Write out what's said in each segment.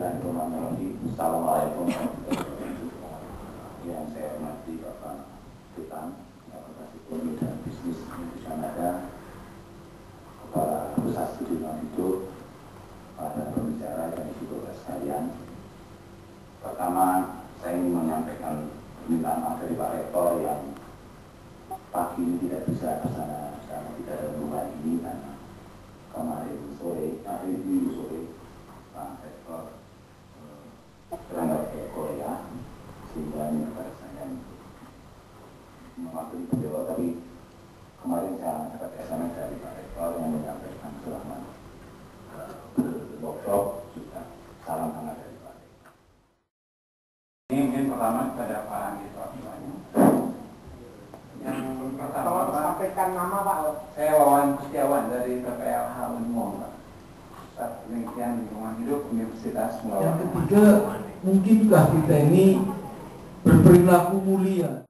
Bismillahirrahmanirrahim. Assalamualaikum warahmatullahi wabarakatuh. Yang saya hormati Bapak Tutan, Fakultas Ekonomi dan Bisnis Indonesia Nada, Kepala Pusat Studi Lingkungan Hidup, para pembicara dan ibu bapak sekalian. Pertama, saya ingin menyampaikan permintaan maaf dari Pak Rektor yang pagi ini tidak bisa bersama karena tidak ada rumah ini karena kemarin sore, hari ini sore Pak Rektor berangkat ke Korea, sehingga ini pada saya mewakili beliau. Tapi kemarin saya dapat SMS dari Pak Rektor yang menyampaikan selamat workshop, juga salam hangat dari Pak Rektor. Ini mungkin pertama kepada Pak Anggito Abimanyu. Yang pertama, Pak, sampaikan nama Pak. Saya Wawan Kustiawan dari PPLH Unmul, Pak. Pusat Penelitian Lingkungan Hidup Universitas Mulawar. Yang ketiga, mungkinkah kita ini berperilaku mulia?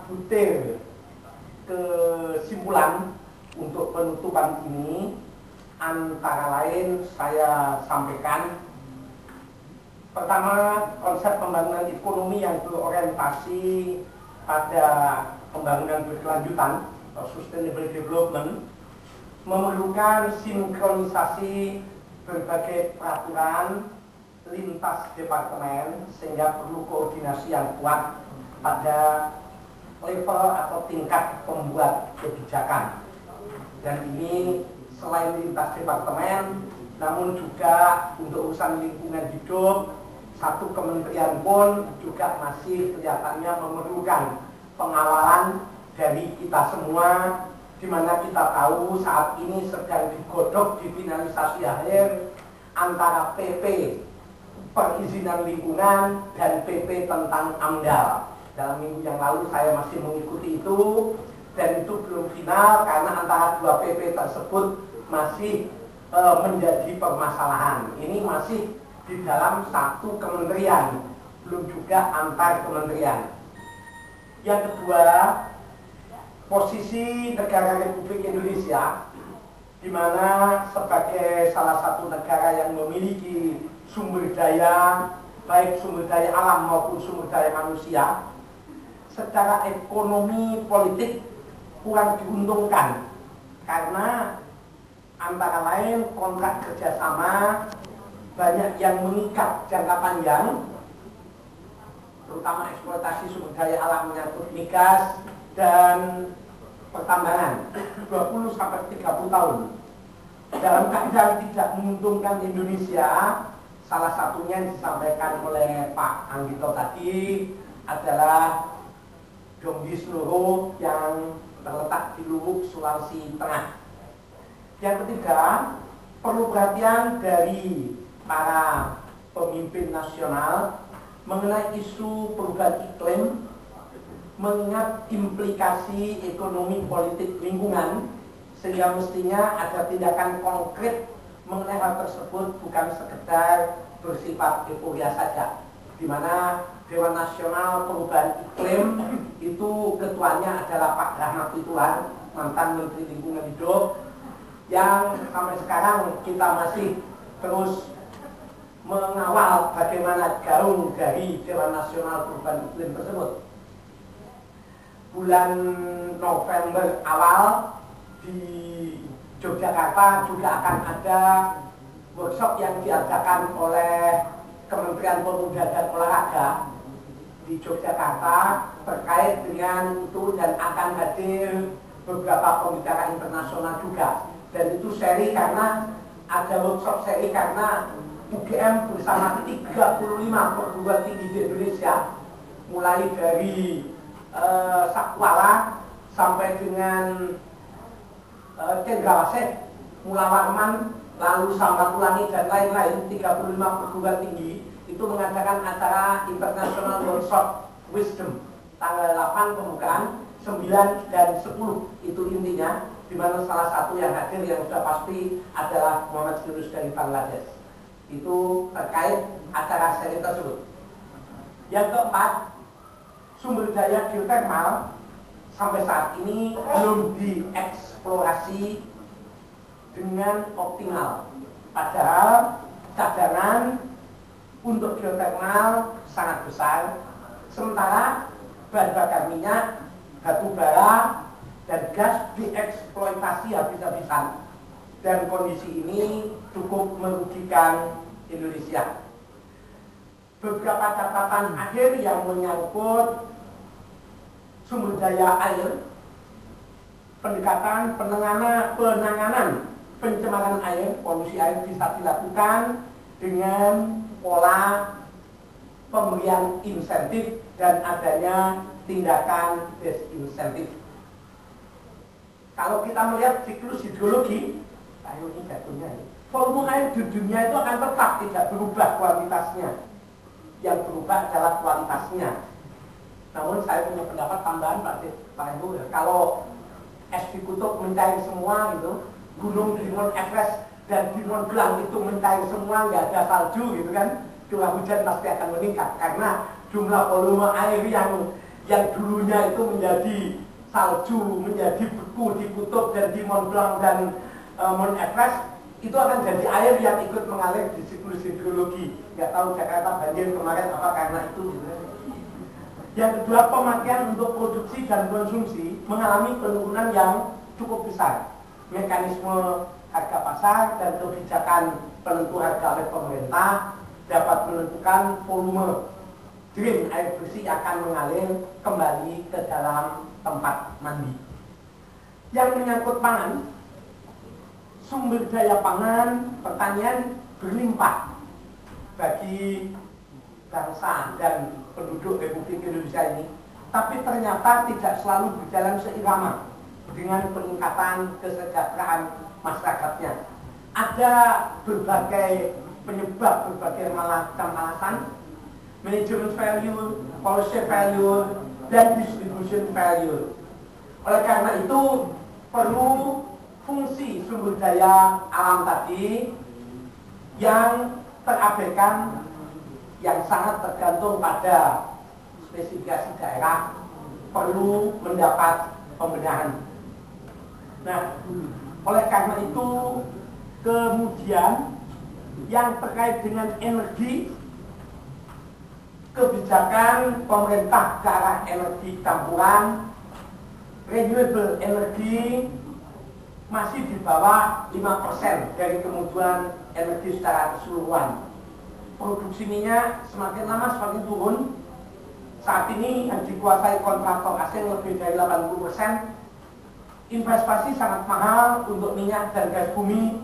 Butir kesimpulan untuk penutupan ini antara lain saya sampaikan. Pertama, konsep pembangunan ekonomi yang berorientasi pada pembangunan berkelanjutan atau sustainable development memerlukan sinkronisasi berbagai peraturan lintas departemen sehingga perlu koordinasi yang kuat pada level atau tingkat pembuat kebijakan. Dan ini selain lintas departemen, namun juga untuk urusan lingkungan hidup, satu kementerian pun juga masih kelihatannya memerlukan pengawalan dari kita semua, di mana kita tahu saat ini sedang digodok di finalisasi akhir antara PP perizinan lingkungan dan PP tentang AMDAL. Dalam minggu yang lalu saya masih mengikuti itu, dan itu belum final karena antara dua PP tersebut masih menjadi permasalahan. Ini masih di dalam satu kementerian, belum juga antar kementerian. Yang kedua, posisi negara Republik Indonesia, di mana sebagai salah satu negara yang memiliki sumber daya, baik sumber daya alam maupun sumber daya manusia, secara ekonomi politik kurang diuntungkan karena antara lain kontrak kerjasama banyak yang mengikat jangka panjang, terutama eksploitasi sumber daya alam menyangkut migas dan pertambangan 20-30 tahun. Dalam keadaan tidak menguntungkan Indonesia, salah satunya yang disampaikan oleh Pak Anggito tadi adalah Donggi Seluruh yang terletak di Luwuk, Sulawesi Tengah. Yang ketiga, perlu perhatian dari para pemimpin nasional mengenai isu perubahan iklim, mengingat implikasi ekonomi politik lingkungan, sehingga mestinya ada tindakan konkret mengenai hal tersebut, bukan sekedar bersifat euforia saja, di mana Dewan Nasional Perubahan Iklim itu ketuanya adalah Pak Rahmat Witoelar, mantan Menteri Lingkungan Hidup, yang sampai sekarang kita masih terus mengawal bagaimana gaung dari Dewan Nasional Perubahan Iklim tersebut. Bulan November awal di Yogyakarta juga akan ada workshop yang diadakan oleh Kementerian Pemuda dan Olahraga di Yogyakarta terkait dengan itu, dan akan hadir beberapa pembicara internasional juga. Dan itu seri karena ada workshop seri karena UGM bersama 35 perguruan tinggi di Indonesia, mulai dari Sakwala sampai dengan Cendrawasih, Mula Warman, lalu Samratulangi dan lain-lain, 35 perguruan tinggi itu mengadakan acara internasional workshop wisdom tanggal 8 pembukaan, 9 dan 10 itu intinya, di mana salah satu yang hadir yang sudah pasti adalah Muhammad Yunus dari Bangladesh. Itu terkait acara seri tersebut. Yang keempat, sumber daya geotermal sampai saat ini belum dieksplorasi dengan optimal. Padahal cadangan untuk geotermal sangat besar, sementara bahan bakar minyak, batu bara, dan gas dieksploitasi habis-habisan. Dan kondisi ini cukup merugikan Indonesia. Beberapa catatan akhir yang menyangkut sumber daya air, pendekatan penanganan pencemaran air, polusi air bisa dilakukan dengan pola pemberian insentif dan adanya tindakan disinsentif. Kalau kita melihat siklus hidrologi, ini jatuhnya, volume air di dunia itu akan tetap tidak berubah kualitasnya. Yang berubah adalah kualitasnya. Namun saya punya pendapat tambahan Pak Heru, kalau es di kutub mencair semua gitu, gunung di Mount Everest dan di Mont Blanc itu mencair semua, nggak ada salju gitu kan, curah hujan pasti akan meningkat karena jumlah volume air yang dulunya itu menjadi salju, menjadi beku di kutub dan di Mont Blanc dan Mount Everest itu akan jadi air yang ikut mengalir di siklus hidrologi. Nggak tahu Jakarta banjir kemarin apa karena itu gitu. Yang kedua, pemakaian untuk produksi dan konsumsi mengalami penurunan yang cukup besar. Mekanisme harga pasar dan kebijakan penentu harga oleh pemerintah dapat menentukan volume drain air bersih akan mengalir kembali ke dalam tempat mandi. Yang menyangkut pangan, sumber daya pangan pertanian berlimpah bagi bangsa dan penduduk Republik Indonesia ini, tapi ternyata tidak selalu berjalan seirama dengan peningkatan kesejahteraan masyarakatnya. Ada berbagai penyebab, berbagai macam alasan, management failure, policy failure, dan distribution failure. Oleh karena itu perlu fungsi sumber daya alam tadi yang terabaikan, yang sangat tergantung pada spesifikasi daerah, perlu mendapat pembenahan. Nah, oleh karena itu kemudian yang terkait dengan energi, kebijakan pemerintah ke arah energi campuran, renewable energy masih di bawah 5% dari kebutuhan energi secara keseluruhan. Produksi minyak semakin lama semakin turun. Saat ini yang dikuasai kontraktor asing lebih dari 80%. Investasi sangat mahal untuk minyak dan gas bumi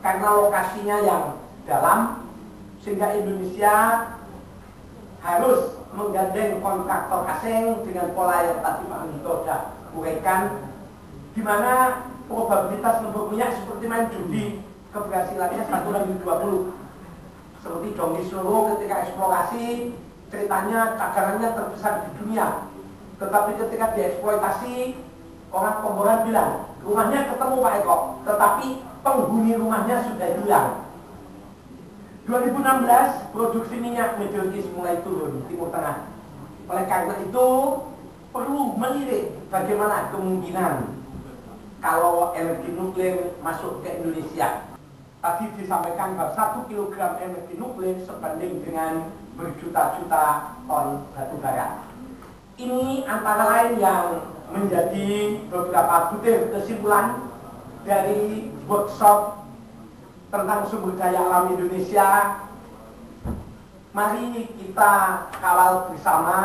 karena lokasinya yang dalam, sehingga Indonesia harus menggandeng kontraktor asing dengan pola yang tadi Pak Anito sudah uraikan, di mana probabilitas untuk minyak seperti main judi, keberhasilannya 1/20. Seperti Donggi Solo ketika eksplorasi, ceritanya cadangannya terbesar di dunia, tetapi ketika dieksploitasi, orang pemboran bilang rumahnya ketemu Pak Eko, tetapi penghuni rumahnya sudah hilang. 2016 produksi minyak Middle East mulai turun, Timur Tengah. Oleh karena itu perlu melirik bagaimana kemungkinan kalau energi nuklir masuk ke Indonesia. Tadi disampaikan bahwa 1 kg energi nuklir sebanding dengan berjuta-juta ton batu bara. Ini antara lain yang menjadi beberapa butir kesimpulan dari workshop tentang sumber daya alam Indonesia. Mari kita kawal bersama,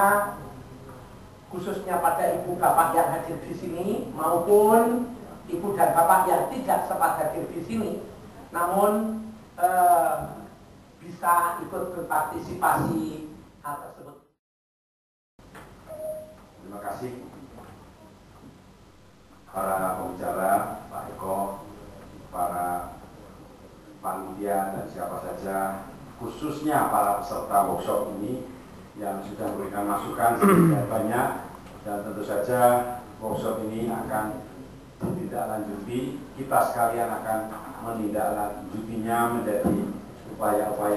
khususnya pada ibu bapak yang hadir di sini maupun ibu dan bapak yang tidak sempat hadir di sini, namun bisa ikut berpartisipasi hal tersebut. Terima kasih para pembicara, Pak Eko, para panitia dan siapa saja, khususnya para peserta workshop ini yang sudah memberikan masukan sedikit banyak, dan tentu saja workshop ini akan ditindaklanjuti. Kita sekalian akan menindaklanjutinya menjadi upaya-upaya